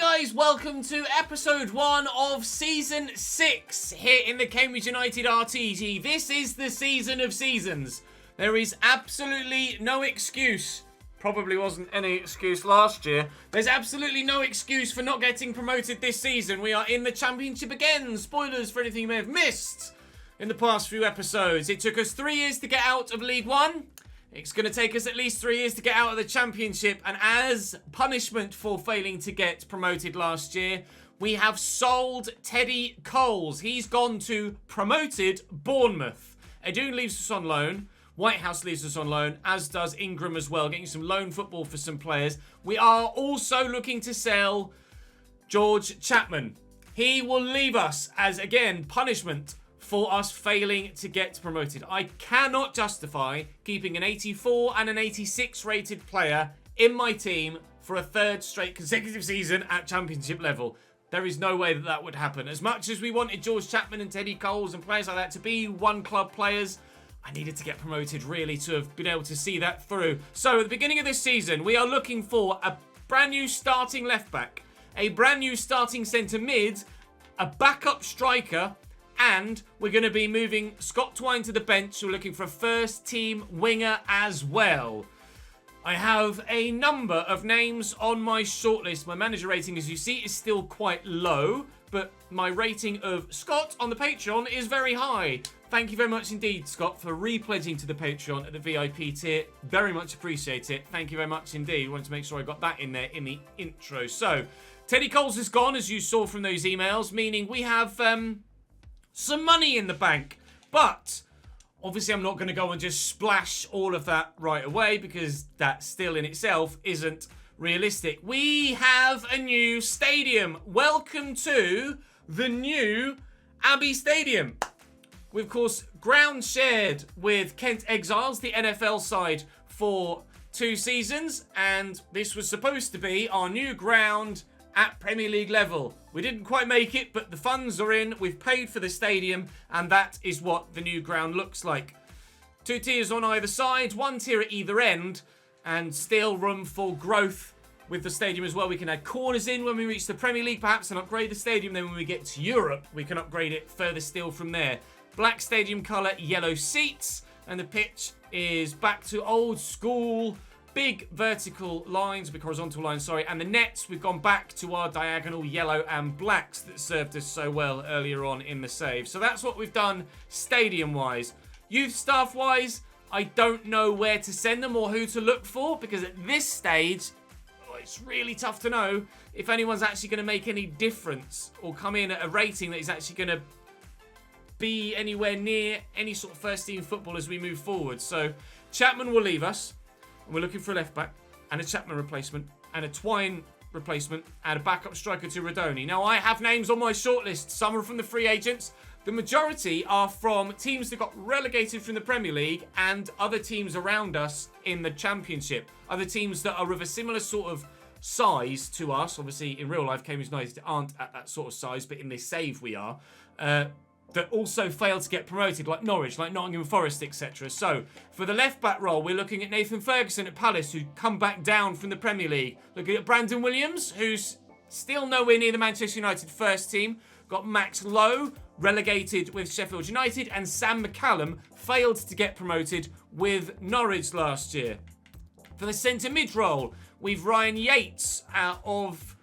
guys, welcome to episode 1 of season 6 here in the Cambridge United RTG. This is the season of seasons. There is absolutely no excuse. Probably wasn't any excuse last year. There's absolutely no excuse for not getting promoted this season. We are in the championship again. Spoilers for anything you may have missed in the past few episodes. It took us 3 years to get out of League One. It's going to take us at least 3 years to get out of the championship. And as punishment for failing to get promoted last year, we have sold Teddy Coles. He's gone to promoted Bournemouth. Edun leaves us on loan. Whitehouse leaves us on loan, as does Ingram as well, getting some loan football for some players. We are also looking to sell George Chapman. He will leave us as, again, punishment for us failing to get promoted. I cannot justify keeping an 84 and an 86 rated player in my team for a third straight consecutive season at championship level. There is no way that that would happen. As much as we wanted George Chapman and Teddy Coles and players like that to be one club players, I needed to get promoted really to have been able to see that through. So at the beginning of this season, we are looking for a brand new starting left back, a brand new starting centre mid, a backup striker, and we're going to be moving Scott Twine to the bench. We're looking for a first team winger as well. I have a number of names on my shortlist. My manager rating, as you see, is still quite low, but my rating of Scott on the Patreon is very high. Thank you very much indeed, Scott, for repledging to the Patreon at the VIP tier. Very much appreciate it. Thank you very much indeed. Wanted to make sure I got that in there in the intro. So, Teddy Coles is gone, as you saw from those emails, meaning we have some money in the bank. But obviously I'm not going to go and just splash all of that right away, because that still in itself isn't realistic. We have a new stadium. Welcome to the new Abbey Stadium. We, of course, ground shared with Kent Exiles, the NFL side, for 2 seasons. And this was supposed to be our new ground at Premier League level. We didn't quite make it, but the funds are in. We've paid for the stadium, and that is what the new ground looks like. 2 tiers on either side, 1 tier at either end, and still room for growth with the stadium as well. We can add corners in when we reach the Premier League, perhaps, and upgrade the stadium. Then when we get to Europe, we can upgrade it further still from there. Black stadium colour, yellow seats, and the pitch is back to old school big vertical lines, big horizontal lines, sorry, and the nets, we've gone back to our diagonal yellow and blacks that served us so well earlier on in the save. So that's what we've done stadium-wise. Youth staff-wise, I don't know where to send them or who to look for, because at this stage, it's really tough to know if anyone's actually going to make any difference or come in at a rating that is actually going to be anywhere near any sort of first-team football as we move forward. So Chapman will leave us. And we're looking for a left-back and a Chapman replacement and a Twine replacement and a backup striker to Rodoni. Now, I have names on my shortlist. Some are from the free agents. The majority are from teams that got relegated from the Premier League and other teams around us in the Championship. Other teams that are of a similar sort of size to us. Obviously, in real life, Cambridge United aren't at that sort of size, but in this save we are. That also failed to get promoted, like Norwich, like Nottingham Forest, etc. So, for the left-back role, we're looking at Nathan Ferguson at Palace, who come back down from the Premier League. Looking at Brandon Williams, who's still nowhere near the Manchester United first team. Got Max Lowe, relegated with Sheffield United, and Sam McCallum failed to get promoted with Norwich last year. For the centre mid role, we've Ryan Yates of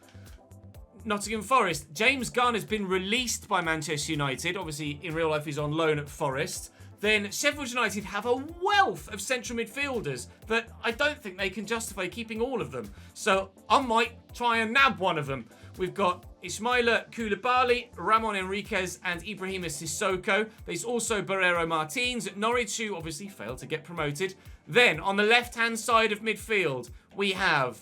Nottingham Forest. James Gunn has been released by Manchester United. Obviously, in real life, he's on loan at Forest. Then Sheffield United have a wealth of central midfielders that I don't think they can justify keeping all of them. So I might try and nab one of them. We've got Ismaila Koulibaly, Ramon Enriquez, and Ibrahima Sissoko. There's also Barrero Martins at Norwich, who obviously failed to get promoted. Then, on the left-hand side of midfield, we have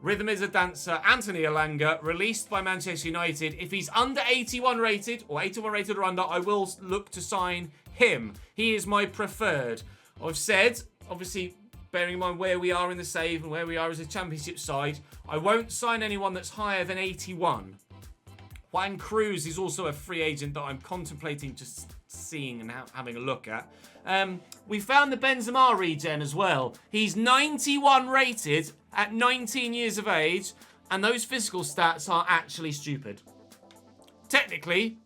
Rhythm is a Dancer, Anthony Elanga, released by Manchester United. If he's under 81 rated, or 81 rated or under, I will look to sign him. He is my preferred. I've said, obviously, bearing in mind where we are in the save and where we are as a championship side, I won't sign anyone that's higher than 81. Juan Cruz is also a free agent that I'm contemplating just seeing and having a look at. We found the Benzema regen as well. He's 91 rated at 19 years of age, And those physical stats are actually stupid. Technically,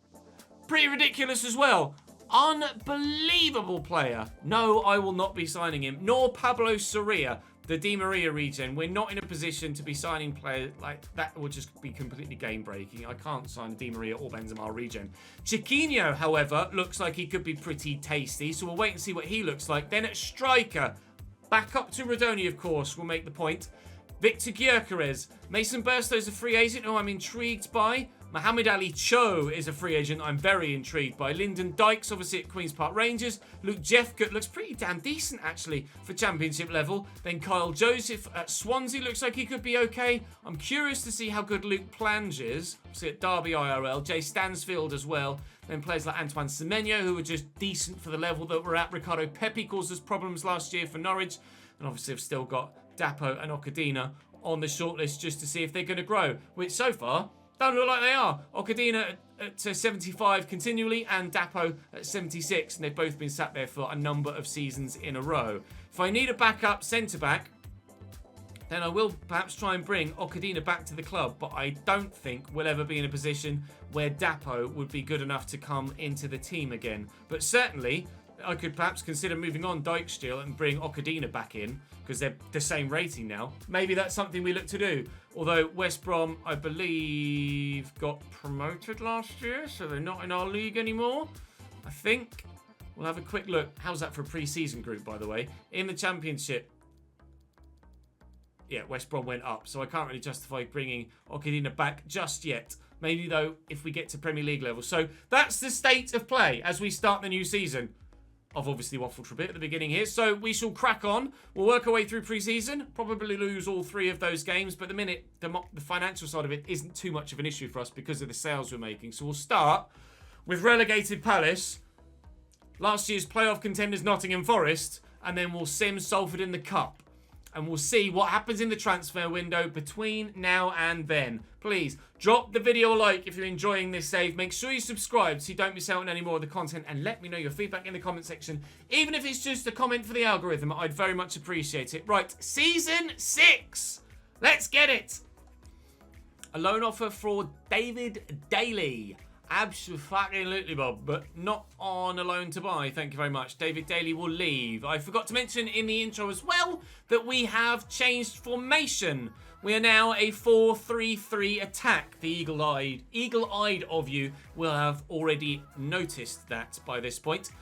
pretty ridiculous as well. Unbelievable player. No, I will not be signing him. Nor Pablo Soria, the Di Maria regen. We're not in a position to be signing players like that. Would just be completely game breaking. I can't sign a Di Maria or Benzema regen. Chiquinho, however, looks like he could be pretty tasty. So we'll wait and see what he looks like. Then at striker, back up to Rodoni, of course, will make the point. Victor Gyökeres. Mason Burstow's a free agent who I'm intrigued by. Mohamed Ali Cho is a free agent I'm very intrigued by. Lyndon Dykes, obviously at Queen's Park Rangers. Luke Jeffcoat looks pretty damn decent, actually, for championship level. Then Kyle Joseph at Swansea looks like he could be okay. I'm curious to see how good Luke Plange is. Obviously at Derby IRL. Jay Stansfield as well. Then players like Antoine Semenyo, who were just decent for the level that we're at. Ricardo Pepi caused us problems last year for Norwich. And obviously I've still got Dapo and Okadina on the shortlist just to see if they're going to grow. Which so far don't look like they are. Okadina at 75 continually and Dapo at 76. And they've both been sat there for a number of seasons in a row. If I need a backup centre-back, then I will perhaps try and bring Okadina back to the club. But I don't think we'll ever be in a position where Dapo would be good enough to come into the team again. But certainly, I could perhaps consider moving on Dijksteel and bring Okadina back in because they're the same rating now. Maybe that's something we look to do. Although West Brom, I believe, got promoted last year, so they're not in our league anymore. I think we'll have a quick look. How's that for a pre-season group, by the way? In the Championship, yeah, West Brom went up, so I can't really justify bringing Okadina back just yet. Maybe, though, if we get to Premier League level. So that's the state of play as we start the new season. I've obviously waffled for a bit at the beginning here, so we shall crack on. We'll work our way through pre-season, probably lose all 3 of those games, but at the minute, the financial side of it isn't too much of an issue for us because of the sales we're making. So we'll start with relegated Palace, last year's playoff contenders Nottingham Forest, and then we'll sim Salford in the Cup. And we'll see what happens in the transfer window between now and then. Please, drop the video a like if you're enjoying this save. Make sure you subscribe so you don't miss out on any more of the content. And let me know your feedback in the comment section. Even if it's just a comment for the algorithm, I'd very much appreciate it. Right, Season 6. Let's get it. A loan offer for David Daly. Absolutely, Bob, but not on a loan to buy. Thank you very much. David Daly will leave. I forgot to mention in the intro as well that we have changed formation. We are now a 4-3-3 attack. The eagle-eyed of you will have already noticed that by this point.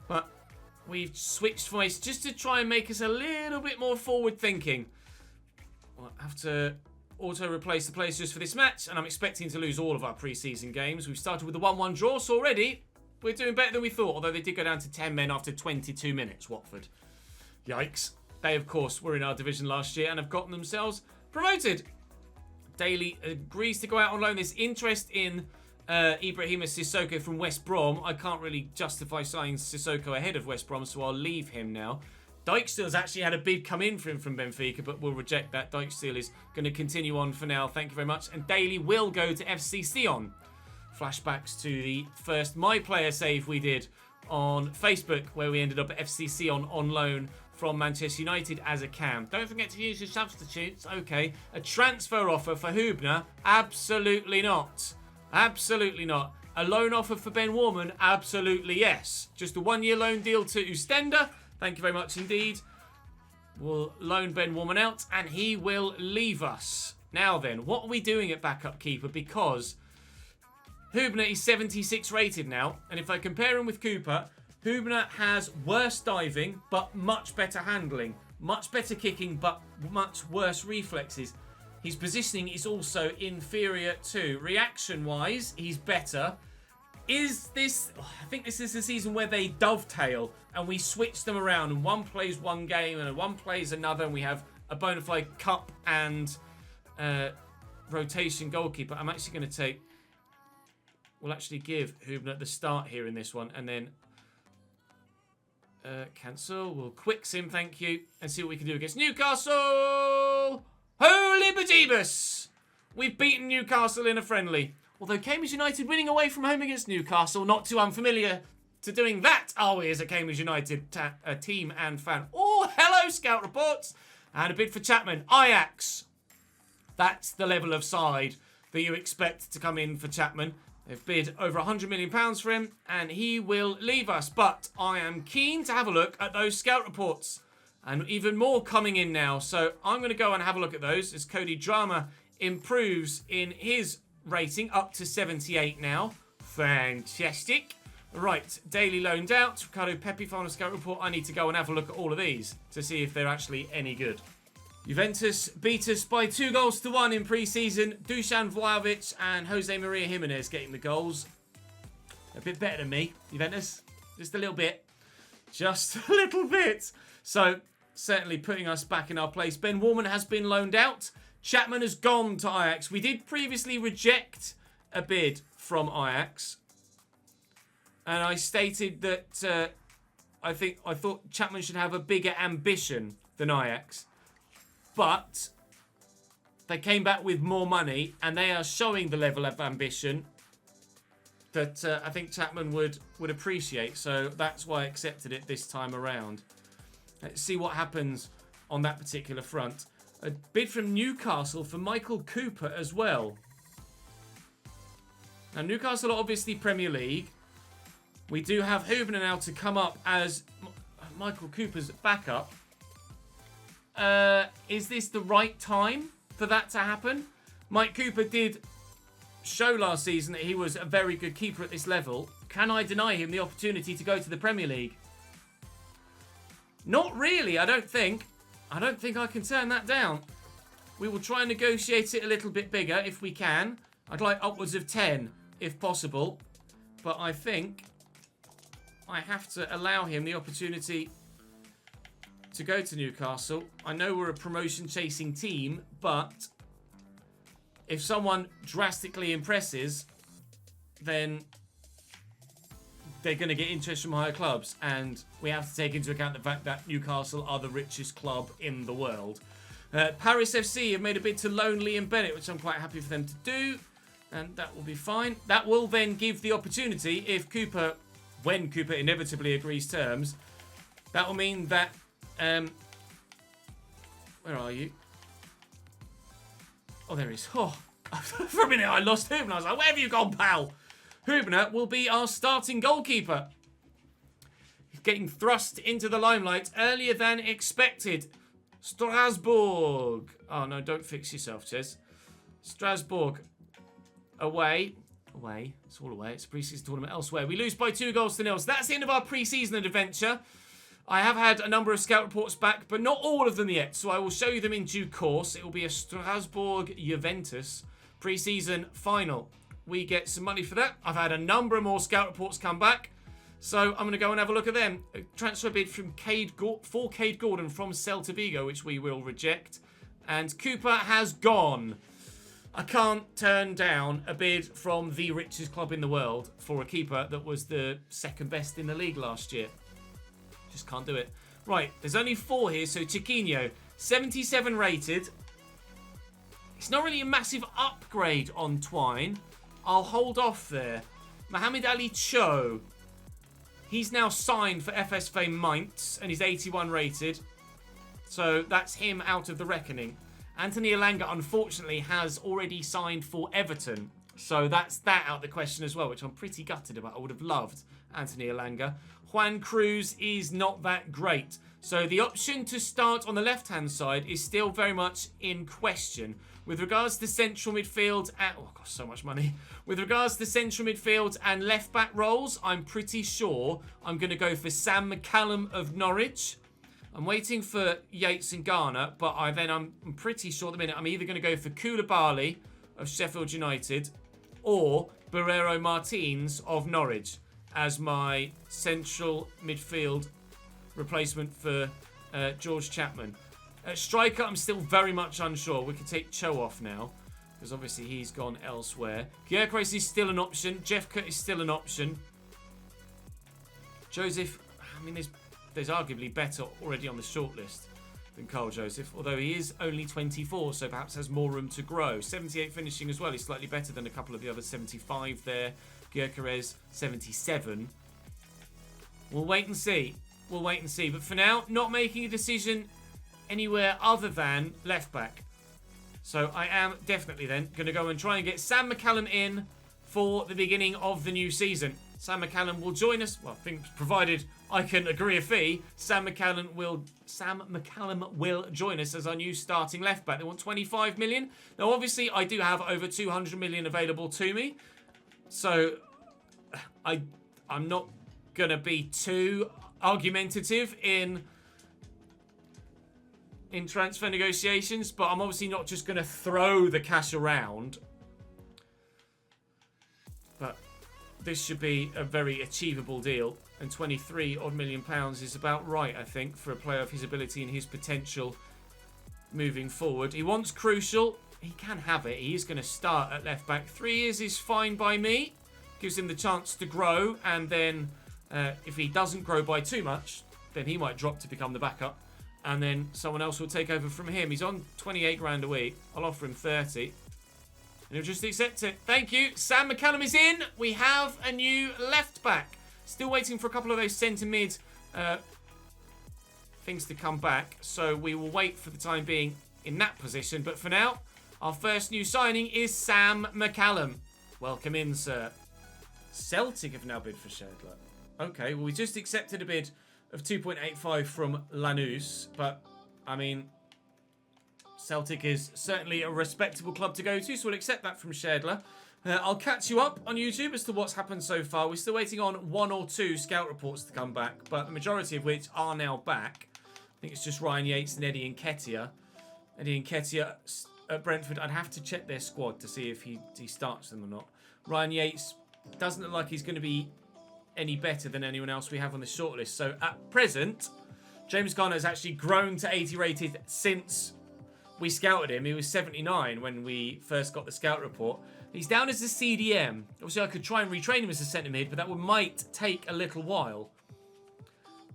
But we've switched formation just to try and make us a little bit more forward-thinking. We'll have to auto-replace the players just for this match, and I'm expecting to lose all of our pre-season games. We've started with a 1-1 draw, so already we're doing better than we thought, although they did go down to 10 men after 22 minutes, Watford. Yikes. They, of course, were in our division last year and have gotten themselves promoted. Daly agrees to go out on loan. There's interest in Ibrahima Sissoko from West Brom. I can't really justify signing Sissoko ahead of West Brom, so I'll leave him now. Dijksteel's actually had a bid come in for him from Benfica, but we'll reject that. Dijksteel is going to continue on for now. Thank you very much. And Daly will go to FC Sion. Flashbacks to the first My Player save we did on Facebook, where we ended up at FC Sion on loan from Manchester United as a cam. Don't forget to use your substitutes. Okay. A transfer offer for Hubner? Absolutely not. Absolutely not. A loan offer for Ben Warman? Absolutely yes. Just a 1-year loan deal to Ostenda. Thank you very much indeed. We'll loan Ben Warman out and he will leave us. Now then, what are we doing at backup keeper? Because Hubner is 76 rated now. And if I compare him with Cooper, Hubner has worse diving but much better handling. Much better kicking but much worse reflexes. His positioning is also inferior too. Reaction-wise, he's better. Is this... I think this is the season where they dovetail and we switch them around and one plays one game and one plays another and we have a bona fide cup and rotation goalkeeper. I'm actually going to take... We'll actually give Hubner the start here in this one and then cancel. We'll quick sim, thank you, and see what we can do against Newcastle. Holy bejeebus! We've beaten Newcastle in a friendly. Although Cambridge United winning away from home against Newcastle, not too unfamiliar to doing that, are we, as a Cambridge United team and fan. Oh, hello, Scout Reports. And a bid for Chapman. Ajax. That's the level of side that you expect to come in for Chapman. They've bid over £100 million for him, and he will leave us. But I am keen to have a look at those scout reports, and even more coming in now. So I'm going to go and have a look at those as Cody Drama improves in his rating up to 78 now. Fantastic. Right, daily loaned out. Ricardo Pepe final scout report. I need to go and have a look at all of these to see if they're actually any good. Juventus beat us by 2-1 in pre-season. Dusan Vlahovic and Jose Maria Jimenez getting the goals. A bit better than me, Juventus. Just a little bit. Just a little bit. So, certainly putting us back in our place. Ben Warman has been loaned out. Chapman has gone to Ajax. We did previously reject a bid from Ajax. And I stated that I thought Chapman should have a bigger ambition than Ajax. But they came back with more money, and they are showing the level of ambition that I think Chapman would appreciate. So that's why I accepted it this time around. Let's see what happens on that particular front. A bid from Newcastle for Michael Cooper as well. Now, Newcastle are obviously Premier League. We do have Hubner now to come up as Michael Cooper's backup. Is this the right time for that to happen? Mike Cooper did show last season that he was a very good keeper at this level. Can I deny him the opportunity to go to the Premier League? Not really, I don't think. I don't think I can turn that down. We will try and negotiate it a little bit bigger if we can. I'd like upwards of 10 if possible. But I think I have to allow him the opportunity to go to Newcastle. I know we're a promotion-chasing team, but if someone drastically impresses, then they're going to get interest from higher clubs, and we have to take into account the fact that Newcastle are the richest club in the world. Paris FC have made a bid to loan Liam Bennett, which I'm quite happy for them to do, and that will be fine. That will then give the opportunity, if Cooper, when Cooper inevitably agrees terms, that will mean that where are you? Oh, there he is. Oh, for a minute I lost Hubner. I was like, where have you gone, pal? Hubner will be our starting goalkeeper. He's getting thrust into the limelight earlier than expected. Strasbourg. Oh, no, don't fix yourself, Ches. Strasbourg. Away. Away. It's all away. It's a pre-season tournament elsewhere. We lose by 2-0. So that's the end of our pre-season adventure. I have had a number of scout reports back, but not all of them yet, so I will show you them in due course. It will be a Strasbourg-Juventus pre-season final. We get some money for that. I've had a number of more scout reports come back, so I'm going to go and have a look at them. A transfer bid from for Cade Gordon from Celta Vigo, which we will reject. And Cooper has gone. I can't turn down a bid from the richest club in the world for a keeper that was the second best in the league last year. Just can't do it. Right, there's only 4 here. So Chiquinho, 77 rated. It's not really a massive upgrade on Twine. I'll hold off there. Mohamed Ali Cho. He's now signed for FSV Mainz and he's 81 rated. So that's him out of the reckoning. Anthony Elanga, unfortunately, has already signed for Everton. So that's that out of the question as well, which I'm pretty gutted about. I would have loved Anthony Elanga. Juan Cruz is not that great. So the option to start on the left-hand side is still very much in question. With regards to central midfield and... oh, gosh, so much money. With regards to central midfield and left-back roles, I'm pretty sure I'm going to go for Sam McCallum of Norwich. I'm waiting for Yates and Garner, but I'm pretty sure at the minute I'm either going to go for Koulibaly of Sheffield United or Barreiro Martins of Norwich as my central midfield replacement for George Chapman. Striker, I'm still very much unsure. We can take Cho off now because obviously he's gone elsewhere. Gyökeres is still an option. Jeffcoat is still an option. Joseph, I mean, there's arguably better already on the shortlist than Carl Joseph, although he is only 24, so perhaps has more room to grow. 78 finishing as well. He's slightly better than a couple of the others. 75 there. Gyökeres, 77. We'll wait and see. We'll wait and see. But for now, not making a decision anywhere other than left back. So I am definitely then going to go and try and get Sam McCallum in for the beginning of the new season. Sam McCallum will join us. Well, I think provided I can agree a fee, Sam McCallum will join us as our new starting left back. They want 25 million. Now, obviously, I do have over 200 million available to me. So I'm not going to be too argumentative in transfer negotiations, but I'm obviously not just going to throw the cash around. But this should be a very achievable deal, and 23 odd million pounds is about right, I think, for a player of his ability and his potential moving forward. He wants crucial. He can have it. He is going to start at left back. 3 years is fine by me. Gives him the chance to grow, and then if he doesn't grow by too much, then he might drop to become the backup, and then someone else will take over from him. He's on 28 grand a week. I'll offer him 30. And he'll just accept it. Thank you. Sam McCallum is in. We have a new left back. Still waiting for a couple of those centre mid things to come back. So we will wait for the time being in that position. But for now, our first new signing is Sam McCallum. Welcome in, sir. Celtic have now bid for Schädler. Okay, well, we just accepted a bid of 2.85 from Lanús. But, I mean, Celtic is certainly a respectable club to go to, so we'll accept that from Schädler. I'll catch you up on YouTube as to what's happened so far. We're still waiting on 1 or 2 scout reports to come back, but the majority of which are now back. I think it's just Ryan Yates and Eddie Nketiah. Eddie Nketiah at Brentford, I'd have to check their squad to see if he starts them or not. Ryan Yates doesn't look like he's going to be any better than anyone else we have on the shortlist. So at present, James Garner has actually grown to 80 rated since we scouted him. He was 79 when we first got the scout report. He's down as a CDM. Obviously, I could try and retrain him as a centre mid, but that might take a little while.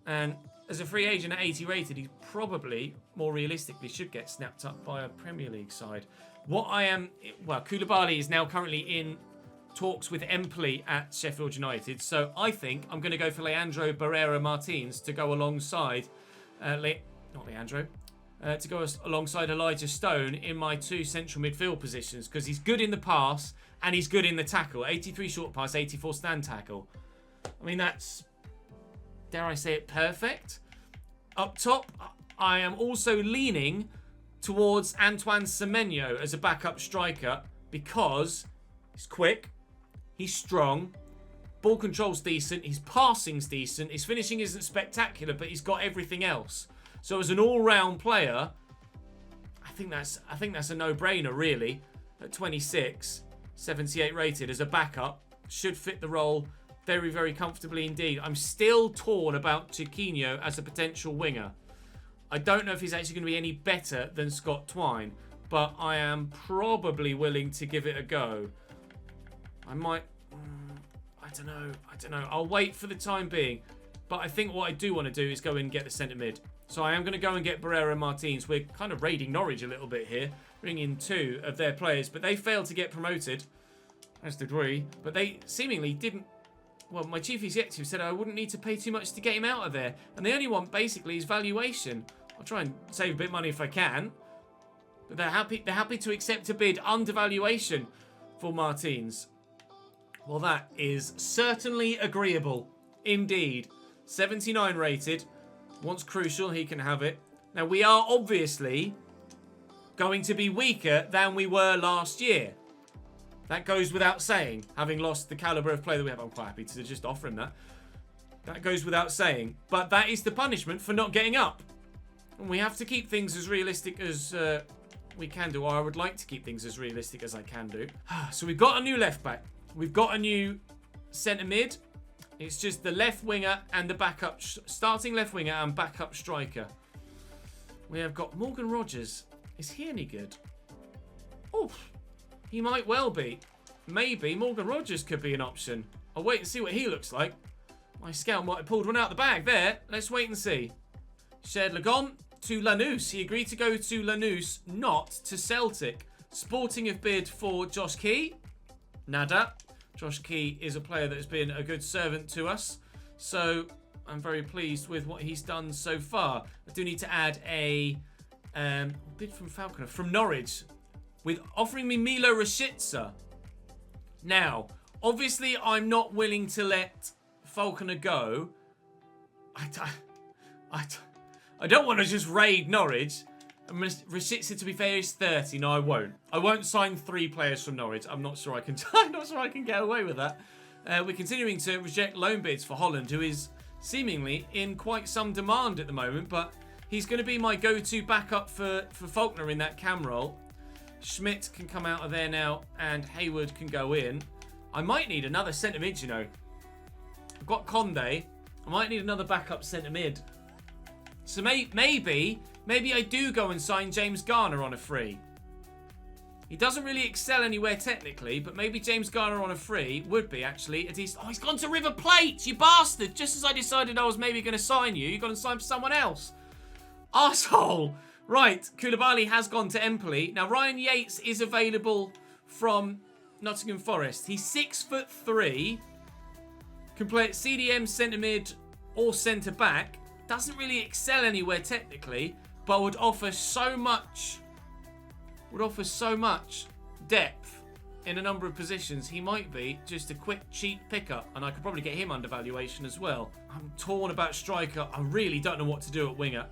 And as a free agent at 80 rated, he probably, more realistically, should get snapped up by a Premier League side. Koulibaly is now currently in talks with Empoli at Sheffield United. So I think I'm going to go for Leandro Barrera Martins to go alongside, to go alongside Elijah Stone in my 2 central midfield positions, because he's good in the pass and he's good in the tackle. 83 short pass, 84 stand tackle. I mean, that's, dare I say it, perfect. Up top, I am also leaning towards Antoine Semenyo as a backup striker because he's quick, he's strong, ball control's decent, his passing's decent, his finishing isn't spectacular, but he's got everything else. So as an all-round player, I think that's a no-brainer, really. At 26, 78 rated as a backup, should fit the role very, very comfortably indeed. I'm still torn about Chiquinho as a potential winger. I don't know if he's actually going to be any better than Scott Twine, but I am probably willing to give it a go. I might... I don't know. I'll wait for the time being. But I think what I do want to do is go and get the centre mid. So I am going to go and get Barrera Martins. We're kind of raiding Norwich a little bit here. Bringing in 2 of their players. But they failed to get promoted. As did we. But they seemingly didn't... Well, my chief executive said I wouldn't need to pay too much to get him out of there. And they only want basically his valuation. I'll try and save a bit of money if I can. But they're happy to accept a bid under valuation for Martins. Well, that is certainly agreeable. Indeed. 79 rated. Once crucial, he can have it. Now, we are obviously going to be weaker than we were last year. That goes without saying, having lost the calibre of play that we have. I'm quite happy to just offer him that. That goes without saying. But that is the punishment for not getting up. And we have to keep things as realistic as we can do. Or I would like to keep things as realistic as I can do. So we've got a new left back. We've got a new centre mid. It's just the left winger and the backup, starting left winger and backup striker. We have got Morgan Rogers. Is he any good? Oh, he might well be. Maybe Morgan Rogers could be an option. I'll wait and see what he looks like. My scout might have pulled one out the bag there. Let's wait and see. Schädler gone to Lanús. He agreed to go to Lanús, not to Celtic. Sporting have bid for Josh Key. Nada. Josh Key is a player that has been a good servant to us. So I'm very pleased with what he's done so far. I do need to add a bid from Falconer. From Norwich. with offering me Milo Rashica. Now, obviously, I'm not willing to let Falconer go. I don't want to just raid Norwich. Rashica, to be fair, is 30. No, I won't. I won't sign 3 players from Norwich. I'm not sure I can. I'm not sure I can get away with that. We're continuing to reject loan bids for Holland, who is seemingly in quite some demand at the moment. But he's going to be my go-to backup for Falconer in that cam role. Schmidt can come out of there now, and Hayward can go in. I might need another centre mid, you know. I've got Conde. I might need another backup centre mid. So maybe I do go and sign James Garner on a free. He doesn't really excel anywhere technically, but maybe James Garner on a free would be actually a decent... Oh, he's gone to River Plate, you bastard! Just as I decided I was maybe going to sign you, you've gone and signed for someone else. Arsehole! Right, Koulibaly has gone to Empoli. Now, Ryan Yates is available from Nottingham Forest. He's 6'3", can play at CDM, centre mid, or centre back. Doesn't really excel anywhere technically, but would offer so much. Depth in a number of positions. He might be just a quick, cheap pickup, and I could probably get him under valuation as well. I'm torn about striker. I really don't know what to do at winger.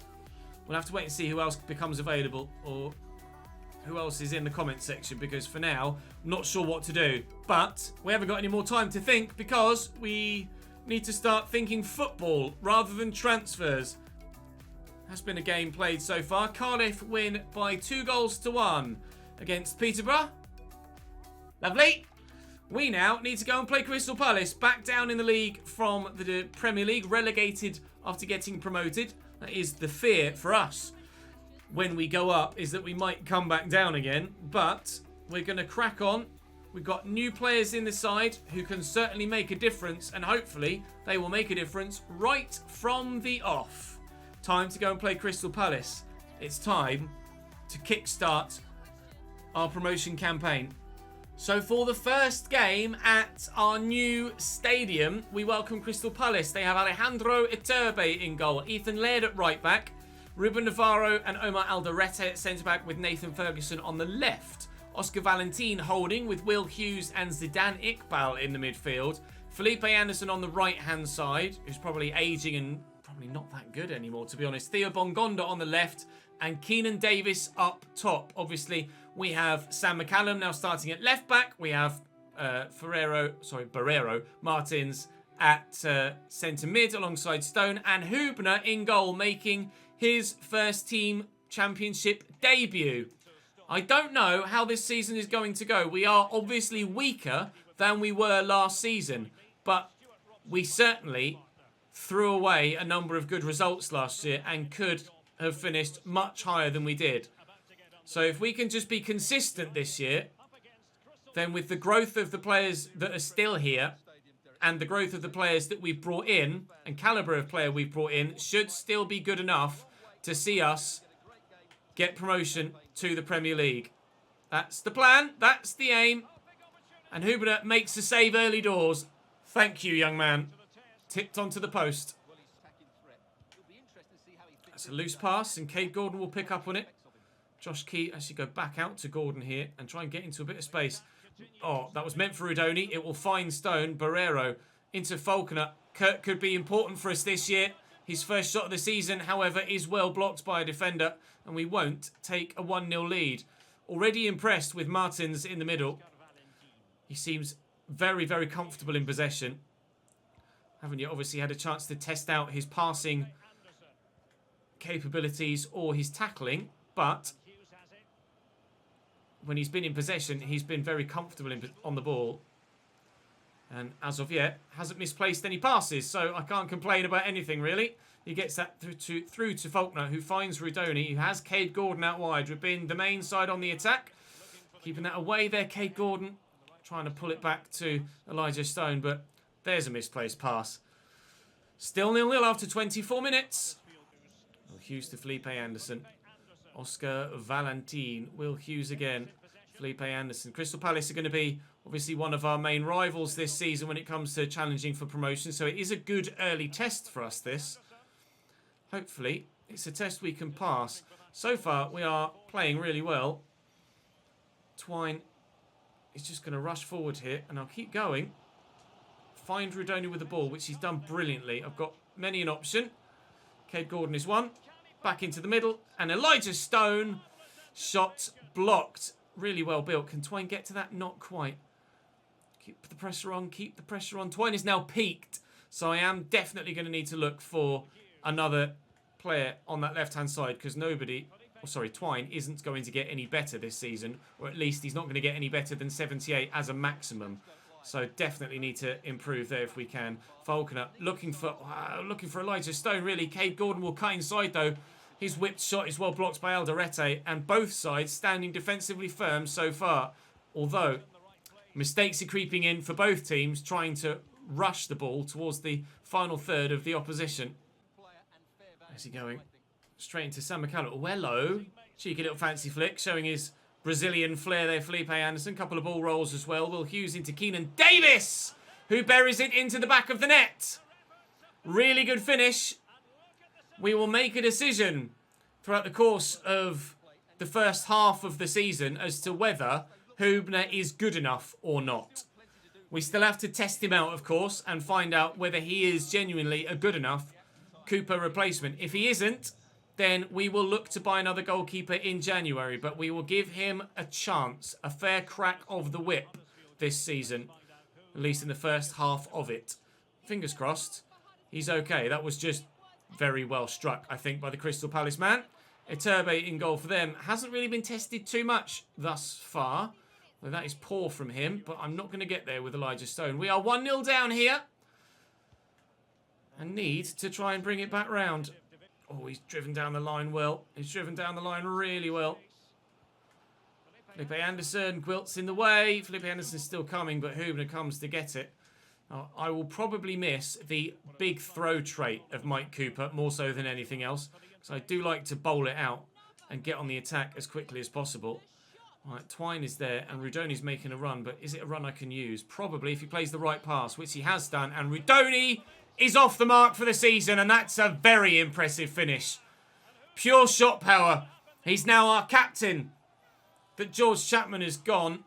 We'll have to wait and see who else becomes available or who else is in the comment section, because for now, I'm not sure what to do. But we haven't got any more time to think because we need to start thinking football rather than transfers. Has been a game played so far. Cardiff win by 2-1 against Peterborough. Lovely. We now need to go and play Crystal Palace, back down in the league from the Premier League, relegated after getting promoted. That is the fear for us when we go up, is that we might come back down again. But we're going to crack on. We've got new players in the side who can certainly make a difference, and hopefully they will make a difference right from the off. Time to go and play Crystal Palace. It's time to kickstart our promotion campaign. So for the first game at our new stadium, we welcome Crystal Palace. They have Alejandro Iturbe in goal, Ethan Laird at right back, Ruben Navarro and Omar Alderete at centre back, with Nathan Ferguson on the left. Oscar Valentin holding, with Will Hughes and Zidane Iqbal in the midfield. Felipe Anderson on the right-hand side, who's probably ageing and probably not that good anymore, to be honest. Theo Bongonda on the left, and Keenan Davis up top. Obviously, we have Sam McCallum now starting at left-back. We have Barrero Martins at centre mid alongside Stone, and Hubner in goal, making his first team championship debut. I don't know how this season is going to go. We are obviously weaker than we were last season, but we certainly threw away a number of good results last year and could have finished much higher than we did. So if we can just be consistent this year, then with the growth of the players that are still here and the growth of the players that we've brought in and calibre of player we've brought in, should still be good enough to see us get promotion to the Premier League. That's the plan. That's the aim. And Hubner makes a save early doors. Thank you, young man. Tipped onto the post. That's a loose pass, and Cade Gordon will pick up on it. Josh Key actually go back out to Gordon here and try and get into a bit of space. Oh, that was meant for Udoni. It will find Stone. Barrero into Falconer. Kirk could be important for us this year. His first shot of the season, however, is well blocked by a defender, and we won't take a 1-0 lead. Already impressed with Martins in the middle. He seems very, very comfortable in possession. Haven't yet obviously had a chance to test out his passing capabilities or his tackling, but when he's been in possession, he's been very comfortable on the ball. And as of yet, hasn't misplaced any passes, so I can't complain about anything, really. He gets that through to Faulkner, who finds Rudoni, who has Cade Gordon out wide. We've been the main side on the attack. Keeping that away there, Cade Gordon. Trying to pull it back to Elijah Stone, but there's a misplaced pass. Still 0-0 after 24 minutes. Will Hughes to Felipe Anderson. Oscar Valentin. Will Hughes again. Felipe Anderson. Crystal Palace are going to be obviously one of our main rivals this season when it comes to challenging for promotion. So it is a good early test for us, this. Hopefully, it's a test we can pass. So far, we are playing really well. Twine is just going to rush forward here, and I'll keep going. Find Rudoni with the ball, which he's done brilliantly. I've got many an option. Cade Gordon is one. Back into the middle, and Elijah Stone. Shot blocked. Really well built. Can Twine get to that? Not quite. Keep the pressure on. Keep the pressure on. Twine is now peaked, so I am definitely going to need to look for another player on that left-hand side, because Twine isn't going to get any better this season, or at least he's not going to get any better than 78 as a maximum. So definitely need to improve there if we can. Falconer looking for Elijah Stone, really. Cade Gordon will cut inside, though. His whipped shot is well blocked by Alderete, and both sides standing defensively firm so far. Although, mistakes are creeping in for both teams, trying to rush the ball towards the final third of the opposition. Where's he going? Straight into Sam McCallum. Wello. Cheeky little fancy flick, showing his Brazilian flair there, Felipe Anderson. Couple of ball rolls as well. Will Hughes into Keenan Davis, who buries it into the back of the net. Really good finish. We will make a decision throughout the course of the first half of the season as to whether Hubner is good enough or not. We still have to test him out, of course, and find out whether he is genuinely a good enough Cooper replacement. If he isn't, then we will look to buy another goalkeeper in January, but we will give him a chance, a fair crack of the whip this season, at least in the first half of it. Fingers crossed. He's okay. That was just very well struck, I think, by the Crystal Palace man. Iturbe in goal for them. Hasn't really been tested too much thus far. Well, that is poor from him, but I'm not going to get there with Elijah Stone. We are 1-0 down here, and need to try and bring it back round. Oh, he's driven down the line well. He's driven down the line really well. Felipe Anderson, Gwilt's in the way. Felipe Anderson's still coming, but Hubner comes to get it. I will probably miss the big throw trait of Mike Cooper, more so than anything else. So I do like to bowl it out and get on the attack as quickly as possible. All right, Twine is there, and Rudoni's making a run, but is it a run I can use? Probably, if he plays the right pass, which he has done. And Rudoni is off the mark for the season, and that's a very impressive finish. Pure shot power. He's now our captain. That George Chapman has gone.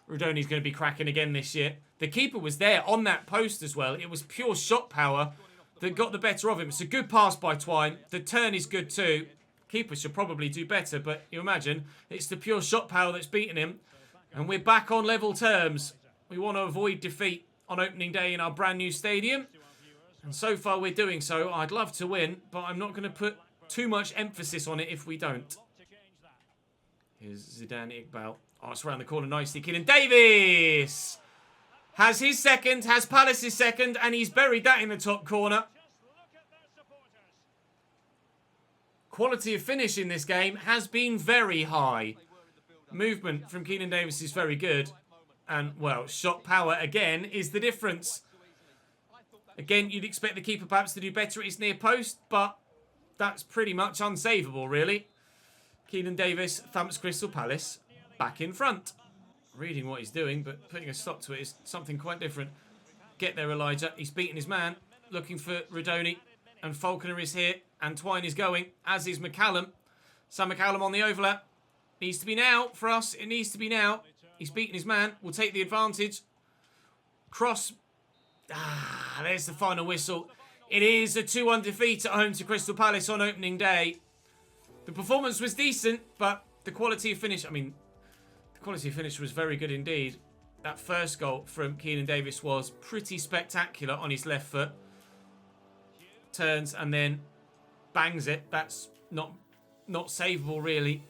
Rudoni's going to be cracking again this year. The keeper was there on that post as well. It was pure shot power that got the better of him. It's a good pass by Twine. The turn is good too. Keeper should probably do better, but you imagine it's the pure shot power that's beaten him. And we're back on level terms. We want to avoid defeat on opening day in our brand new stadium. And so far we're doing so. I'd love to win, but I'm not going to put too much emphasis on it if we don't. Here's Zidane Iqbal. Oh, it's around the corner nicely. Keenan Davis has his second, has Palace's second, and he's buried that in the top corner. Quality of finish in this game has been very high. Movement from Keenan Davis is very good. And, well, shot power, again, is the difference. Again, you'd expect the keeper perhaps to do better at his near post, but that's pretty much unsavable, really. Keenan Davis thumps Crystal Palace back in front. Reading what he's doing, but putting a stop to it is something quite different. Get there, Elijah. He's beaten his man. Looking for Rudoni. And Falconer is here. And Twine is going, as is McCallum. Sam McCallum on the overlap. Needs to be now for us. It needs to be now. He's beaten his man. We'll take the advantage. Cross. Ah, there's the final whistle. It is a 2-1 defeat at home to Crystal Palace on opening day. The performance was decent, but the quality of finish... the quality of finish was very good indeed. That first goal from Keenan Davis was pretty spectacular on his left foot. Turns and then bangs it. That's not savable, really.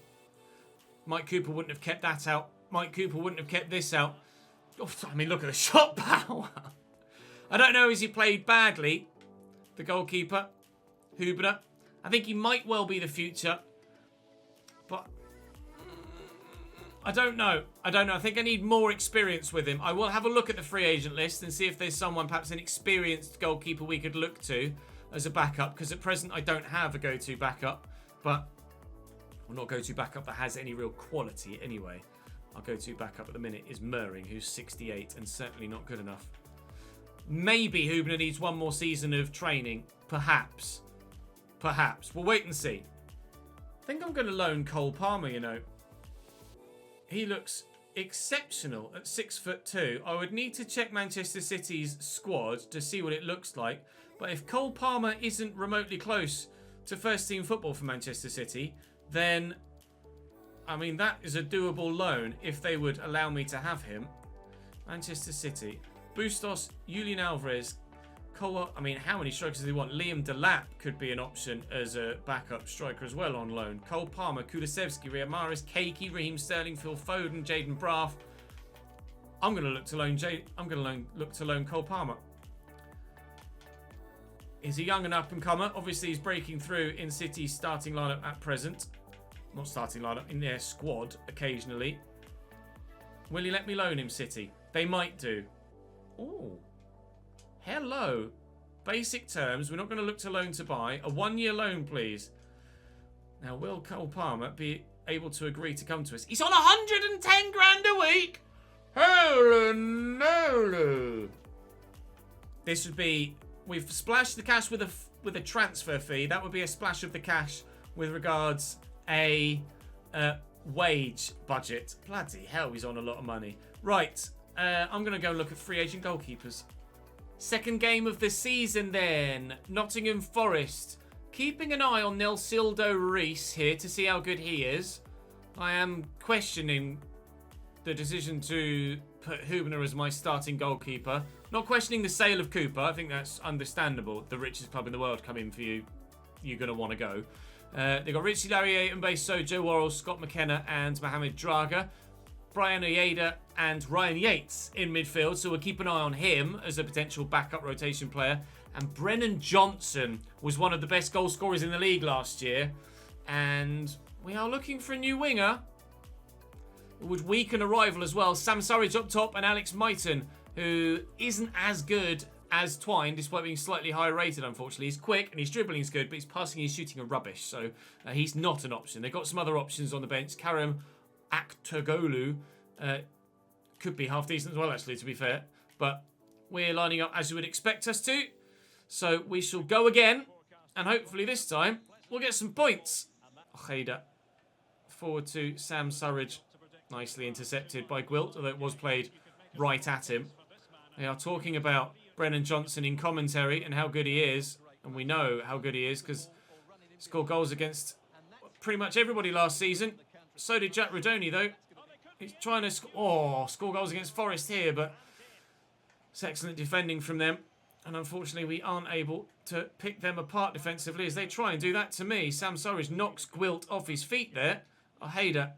Mike Cooper wouldn't have kept that out. Mike Cooper wouldn't have kept this out. Oh, look at the shot power. I don't know, has he played badly? The goalkeeper, Hubner. I think he might well be the future. But I don't know. I think I need more experience with him. I will have a look at the free agent list and see if there's someone, perhaps an experienced goalkeeper we could look to as a backup. Because at present, I don't have a go-to backup. But, well, not go-to backup that has any real quality anyway. Our go-to backup at the minute is Murring, who's 68 and certainly not good enough. Maybe Hubner needs one more season of training. Perhaps. We'll wait and see. think I'm going to loan Cole Palmer, you know. He looks exceptional at 6'2". I would need to check Manchester City's squad to see what it looks like. But if Cole Palmer isn't remotely close to first team football for Manchester City, then, I mean, that is a doable loan if they would allow me to have him. Manchester City. Bustos, Julian Alvarez, Cole. I mean, how many strikers do they want? Liam Delap could be an option as a backup striker as well on loan. Cole Palmer, Kulusevski, Riyad Mahrez, Keiki, Raheem Sterling, Phil Foden, Jaden Braff. I'm going to look to loan Cole Palmer. He's a young and up-and-comer. Obviously, he's breaking through in City's starting lineup at present. Not starting lineup, in their squad occasionally. Will you let me loan him, City? They might do. Oh. Hello. Basic terms. We're not going to look to loan to buy. A 1-year loan, please. Now, will Cole Palmer be able to agree to come to us? He's on 110 grand a week. Holy no. This would be... We've splashed the cash with a transfer fee. That would be a splash of the cash with regards a wage budget. Bloody hell, he's on a lot of money. Right, I'm going to go and look at free agent goalkeepers. Second game of the season then. Nottingham Forest. Keeping an eye on Nelsildo Reese here to see how good he is. I am questioning the decision to put Hubner as my starting goalkeeper. Not questioning the sale of Cooper. I think that's understandable. The richest club in the world come in for you. You're going to want to go. They've got Richie Laurier, Mbeso, Joe Worrell, Scott McKenna and Mohamed Draga. Brian Oyeda and Ryan Yates in midfield. So we'll keep an eye on him as a potential backup rotation player. And Brennan Johnson was one of the best goal scorers in the league last year. And we are looking for a new winger. It would weaken a rival as well. Sam Surridge up top and Alex Mighton, who isn't as good as Twine, despite being slightly higher rated, unfortunately. He's quick and his dribbling's good, but his passing and shooting are rubbish, so he's not an option. They've got some other options on the bench. Karim Aktogolu could be half decent as well, actually, to be fair. But we're lining up as you would expect us to. So we shall go again, and hopefully this time we'll get some points. Ojeda forward to Sam Surridge. Nicely intercepted by Gwilt, although it was played right at him. They are talking about Brennan Johnson in commentary and how good he is. And we know how good he is because he scored goals against pretty much everybody last season. So did Jack Rodoni, though. He's trying to score goals against Forest here, but it's excellent defending from them. And unfortunately, we aren't able to pick them apart defensively as they try and do that to me. Sam Surridge knocks Gwilt off his feet there. Ojeda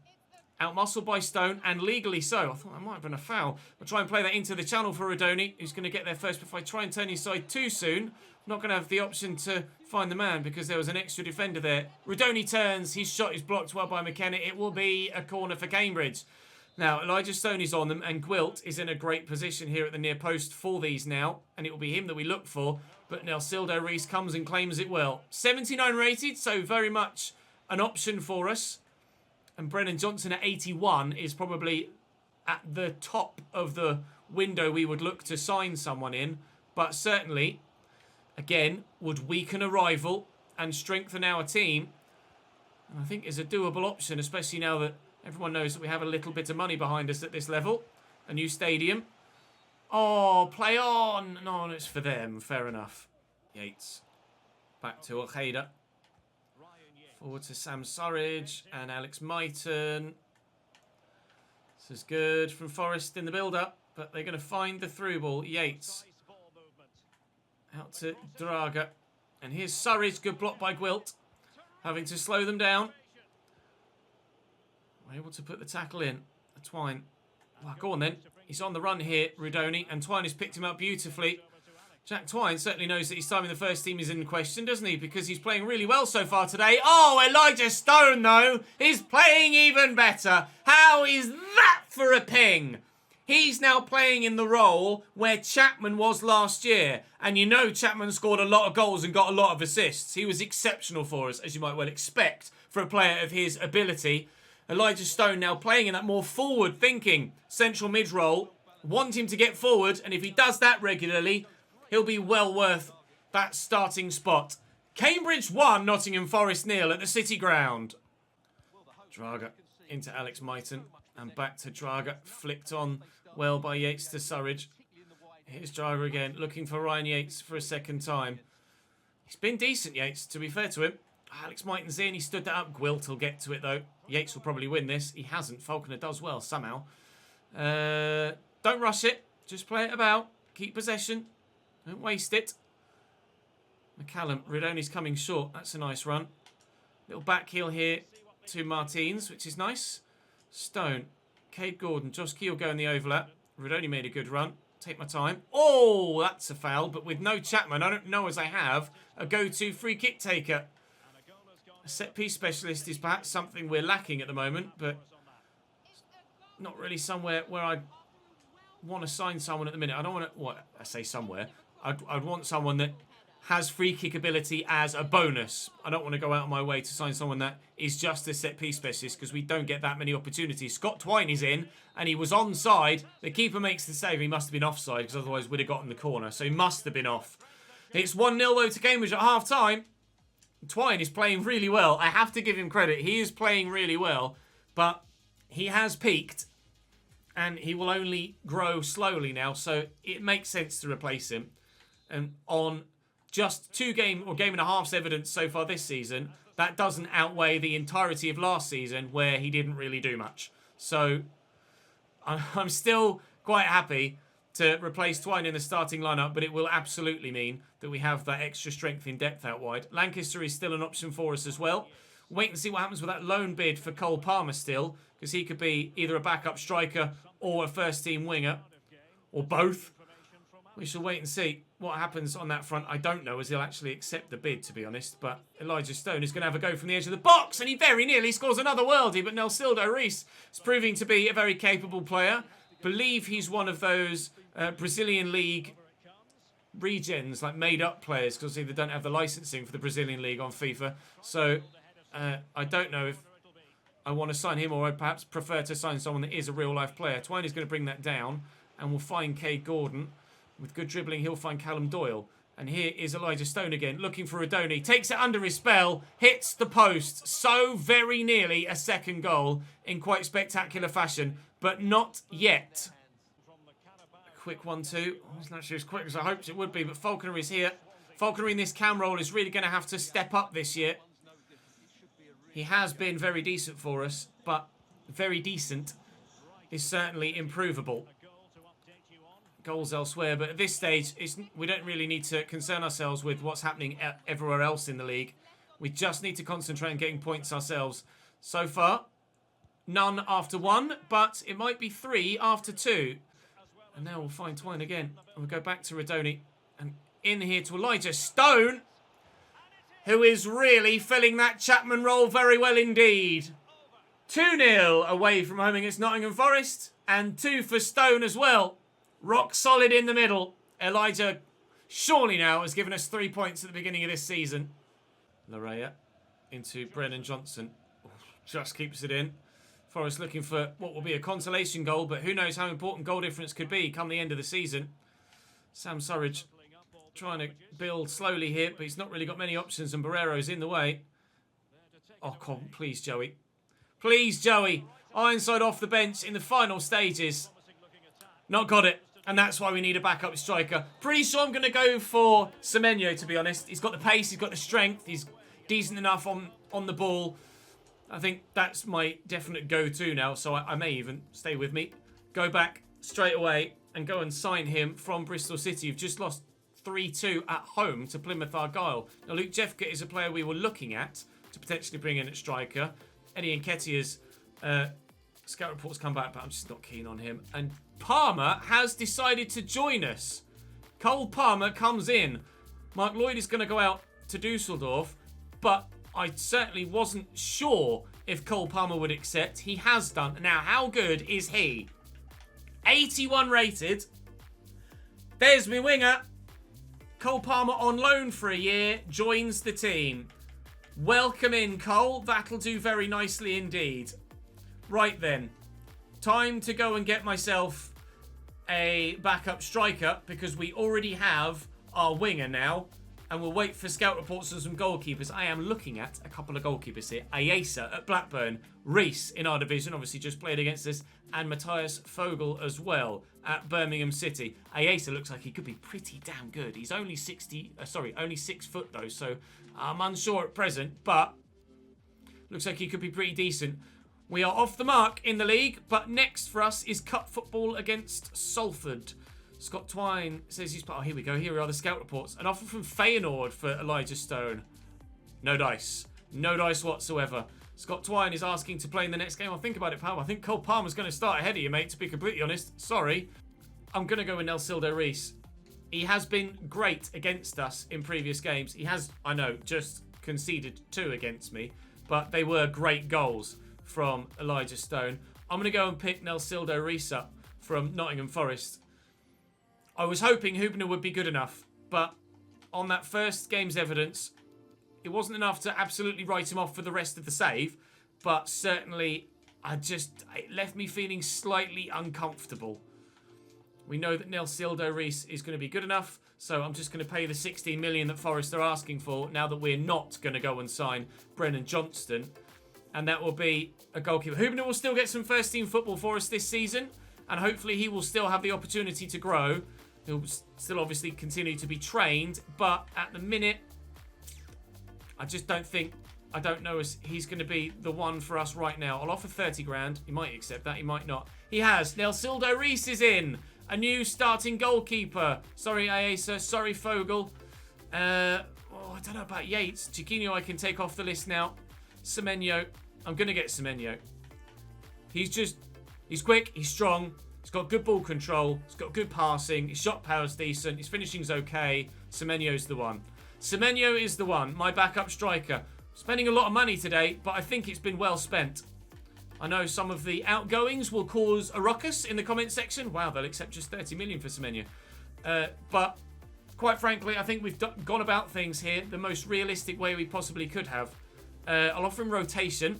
outmuscled by Stone, and legally so. I thought that might have been a foul. I'll try and play that into the channel for Rodoni, who's going to get there first. But if I try and turn his side too soon, I'm not going to have the option to find the man because there was an extra defender there. Rodoni turns. His shot is blocked well by McKenna. It will be a corner for Cambridge. Now, Elijah Stone is on them, and Gwilt is in a great position here at the near post for these now. And it will be him that we look for. But Nelsildo Reese comes and claims it well. 79 rated, so very much an option for us. And Brennan Johnson at 81 is probably at the top of the window we would look to sign someone in. But certainly, again, would weaken a rival and strengthen our team. And I think is a doable option, especially now that everyone knows that we have a little bit of money behind us at this level. A new stadium. Oh, play on. No, it's for them. Fair enough. Yates. Back to Ojeda. Forward to Sam Surridge and Alex Mighton. This is good from Forest in the build-up, but they're going to find the through ball. Yates. Out to Draga. And here's Surridge, good block by Gwilt. Having to slow them down. Able to put the tackle in. Twine. Well, go on then. He's on the run here, Rodoni, and Twine has picked him up beautifully. Jack Twine certainly knows that his time in the first team is in question, doesn't he? Because he's playing really well so far today. Oh, Elijah Stone, though, is playing even better. How is that for a ping? He's now playing in the role where Chapman was last year. And you know Chapman scored a lot of goals and got a lot of assists. He was exceptional for us, as you might well expect, for a player of his ability. Elijah Stone now playing in that more forward-thinking central mid role. Want him to get forward, and if he does that regularly, he'll be well worth that starting spot. Cambridge 1, Nottingham Forest 0 at the City Ground. Draga into Alex Mighton. And back to Draga. Flicked on well by Yates to Surridge. Here's Draga again, looking for Ryan Yates for a second time. He's been decent, Yates, to be fair to him. Alex Mighton's in, he stood that up. Gwilt will get to it, though. Yates will probably win this. He hasn't. Falconer does well, somehow. Don't rush it. Just play it about. Keep possession. Don't waste it. McCallum, Ridoni's coming short. That's a nice run. Little back heel here to Martins, which is nice. Stone, Cade Gordon, Josh Keel go in the overlap. Ridoni made a good run. Take my time. Oh, that's a foul, but with no Chapman, I don't know as I have a go-to free kick taker. A set-piece specialist is perhaps something we're lacking at the moment, but not really somewhere where I want to sign someone at the minute. I don't want to, what, I say somewhere. I'd want someone that has free kick ability as a bonus. I don't want to go out of my way to sign someone that is just a set-piece specialist because we don't get that many opportunities. Scott Twine is in, and he was onside. The keeper makes the save. He must have been offside because otherwise we'd have gotten the corner. So he must have been off. It's 1-0 though to Cambridge at half-time. Twine is playing really well. I have to give him credit. He is playing really well, but he has peaked, and he will only grow slowly now, so it makes sense to replace him. And on just game and a half's evidence so far this season, that doesn't outweigh the entirety of last season where he didn't really do much. So I'm still quite happy to replace Twine in the starting lineup, but it will absolutely mean that we have that extra strength in depth out wide. Lancaster is still an option for us as well. Wait and see what happens with that loan bid for Cole Palmer still, because he could be either a backup striker or a first-team winger, or both. We shall wait and see what happens on that front. I don't know as he'll actually accept the bid, to be honest, but Elijah Stone is going to have a go from the edge of the box, and he very nearly scores another worldie, but Nelsildo Reis is proving to be a very capable player. Believe he's one of those Brazilian League regens, like made-up players, because they don't have the licensing for the Brazilian League on FIFA. So I don't know if I want to sign him, or I'd perhaps prefer to sign someone that is a real-life player. Twine is going to bring that down, and we'll find Cade Gordon. With good dribbling, he'll find Callum Doyle. And here is Elijah Stone again, looking for Ridoni. Takes it under his spell, hits the post. So very nearly a second goal in quite spectacular fashion, but not yet. A quick 1-2. It's not actually as quick as I hoped it would be, but Falconer is here. Falconer in this cam role is really going to have to step up this year. He has been very decent for us, but very decent is certainly improvable. Goals elsewhere, but at this stage, we don't really need to concern ourselves with what's happening everywhere else in the league. We just need to concentrate on getting points ourselves. So far, none after 1, but it might be 3 after 2. And now we'll find Twine again. And we'll go back to Ridoni. And in here to Elijah Stone, who is really filling that Chapman role very well indeed. 2-0 away from home against Nottingham Forest, and 2 for Stone as well. Rock solid in the middle. Elijah surely now has given us 3 points at the beginning of this season. Larea into Brennan Johnson. Just keeps it in. Forest looking for what will be a consolation goal, but who knows how important goal difference could be come the end of the season. Sam Surridge trying to build slowly here, but he's not really got many options, and Barrero's in the way. Oh, come on, please, Joey. Please, Joey. Ironside off the bench in the final stages. Not got it. And that's why we need a backup striker. Pretty sure I'm going to go for Semenyo, to be honest. He's got the pace, he's got the strength, he's decent enough on the ball. I think that's my definite go-to now, so I may even, stay with me, go back straight away and go and sign him from Bristol City. You've just lost 3-2 at home to Plymouth Argyle. Now, Luke Jeffcott is a player we were looking at to potentially bring in at striker. Eddie Nketiah's scout reports come back, but I'm just not keen on him. And Palmer has decided to join us. Cole Palmer comes in. Mark Lloyd is going to go out to Dusseldorf, but I certainly wasn't sure if Cole Palmer would accept. He has done. Now, how good is he? 81 rated. There's my winger. Cole Palmer on loan for a year, joins the team. Welcome in, Cole. That'll do very nicely indeed. Right then. Time to go and get myself a backup striker, because we already have our winger now. and we'll wait for scout reports on some goalkeepers. I am looking at a couple of goalkeepers here. Ayesa at Blackburn, Reese in our division, obviously just played against us, and Matthias Fogel as well at Birmingham City. Ayesa looks like he could be pretty damn good. He's only only 6 foot though, so I'm unsure at present, but looks like he could be pretty decent. We are off the mark in the league, but next for us is cup football against Salford. Scott Twine says he's... Oh, here we go. Here are the scout reports. An offer from Feyenoord for Elijah Stone. No dice. No dice whatsoever. Scott Twine is asking to play in the next game. I'll think about it, pal. I think Cole Palmer's going to start ahead of you, mate, to be completely honest. Sorry. I'm going to go with Nelsildo Reese. He has been great against us in previous games. He has, I know, just conceded 2 against me, but they were great goals from Elijah Stone. I'm going to go and pick Nelsildo Reese up from Nottingham Forest. I was hoping Hubner would be good enough, but on that first game's evidence, it wasn't enough to absolutely write him off for the rest of the save, but certainly it left me feeling slightly uncomfortable. We know that Nelsildo Reese is going to be good enough, so I'm just going to pay the 16 million that Forest are asking for now that we're not going to go and sign Brennan Johnston, and that will be a goalkeeper. Hubner will still get some first-team football for us this season, and hopefully he will still have the opportunity to grow. He'll still obviously continue to be trained, but at the minute, I just don't know if he's going to be the one for us right now. I'll offer 30 grand. He might accept that, he might not. He has. Nelsildo Reese is in. A new starting goalkeeper. Sorry, Ayesa. Sorry, Fogel. I don't know about Yates. Chiquinho I can take off the list now. Semenyo. I'm going to get Semenyo. He's quick, he's strong. He's got good ball control. He's got good passing. His shot power's decent. His finishing's okay. Semenyo's the one. Semenyo is the one. My backup striker. Spending a lot of money today, but I think it's been well spent. I know some of the outgoings will cause a ruckus in the comment section. Wow, they'll accept just 30 million for Semenyo. But quite frankly, I think we've gone about things here the most realistic way we possibly could have. I'll offer him rotation,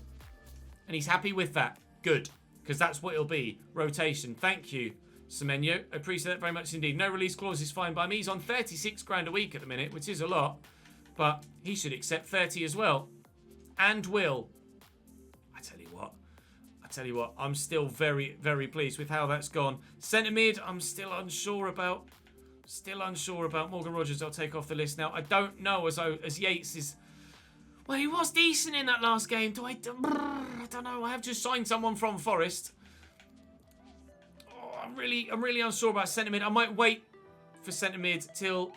and he's happy with that. Good. Because that's what it'll be. Rotation. Thank you, Semenyo. I appreciate that very much indeed. No release clause is fine by me. He's on 36 grand a week at the minute, which is a lot. But he should accept 30 as well. And will. I tell you what. I'm still very, very pleased with how that's gone. Centre mid, I'm still unsure about. Morgan Rogers, I'll take off the list now. I don't know as Yates is... Well, he was decent in that last game. I don't know. I have just signed someone from Forest. Oh, I'm really unsure about centre mid. I might wait for centre mid till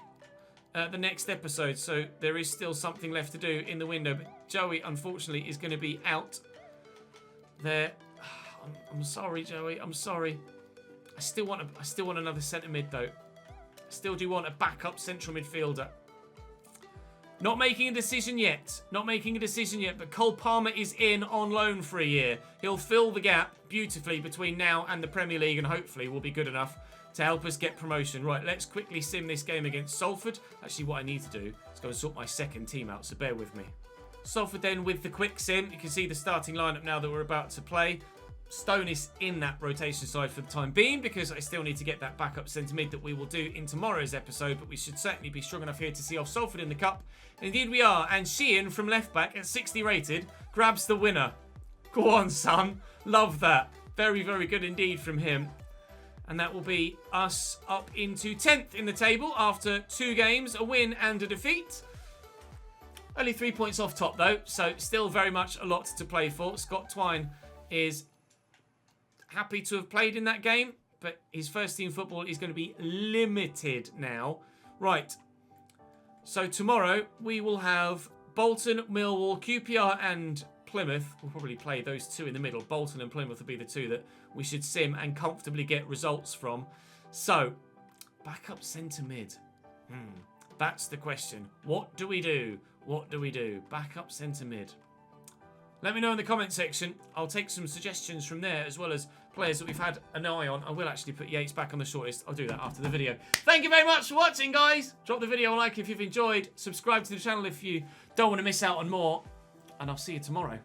the next episode. So there is still something left to do in the window. But Joey, unfortunately, is going to be out there. I'm sorry, Joey. I'm sorry. I still want another centre mid though. I still do want a backup central midfielder. Not making a decision yet. But Cole Palmer is in on loan for a year. He'll fill the gap beautifully between now and the Premier League and hopefully will be good enough to help us get promotion. Right, let's quickly sim this game against Salford. Actually, what I need to do is go and sort my second team out, so bear with me. Salford then with the quick sim. You can see the starting lineup now that we're about to play. Stone is in that rotation side for the time being because I still need to get that backup centre mid that we will do in tomorrow's episode, but we should certainly be strong enough here to see off Salford in the cup. And indeed we are, and Sheehan from left back at 60 rated grabs the winner. Go on, son. Love that. Very, very good indeed from him. And that will be us up into 10th in the table after 2 games, a win and a defeat. Only 3 points off top though, so still very much a lot to play for. Scott Twine is happy to have played in that game, but his first team football is going to be limited now. Right, so tomorrow we will have Bolton, Millwall, QPR and Plymouth. We'll probably play those 2 in the middle. Bolton and Plymouth will be the 2 that we should sim and comfortably get results from. So, backup centre mid. That's the question. What do we do? Backup centre mid. Let me know in the comment section. I'll take some suggestions from there as well as players that we've had an eye on. I will actually put Yates back on the shortlist. I'll do that after the video. Thank you very much for watching, guys. Drop the video a like if you've enjoyed. Subscribe to the channel if you don't want to miss out on more. And I'll see you tomorrow.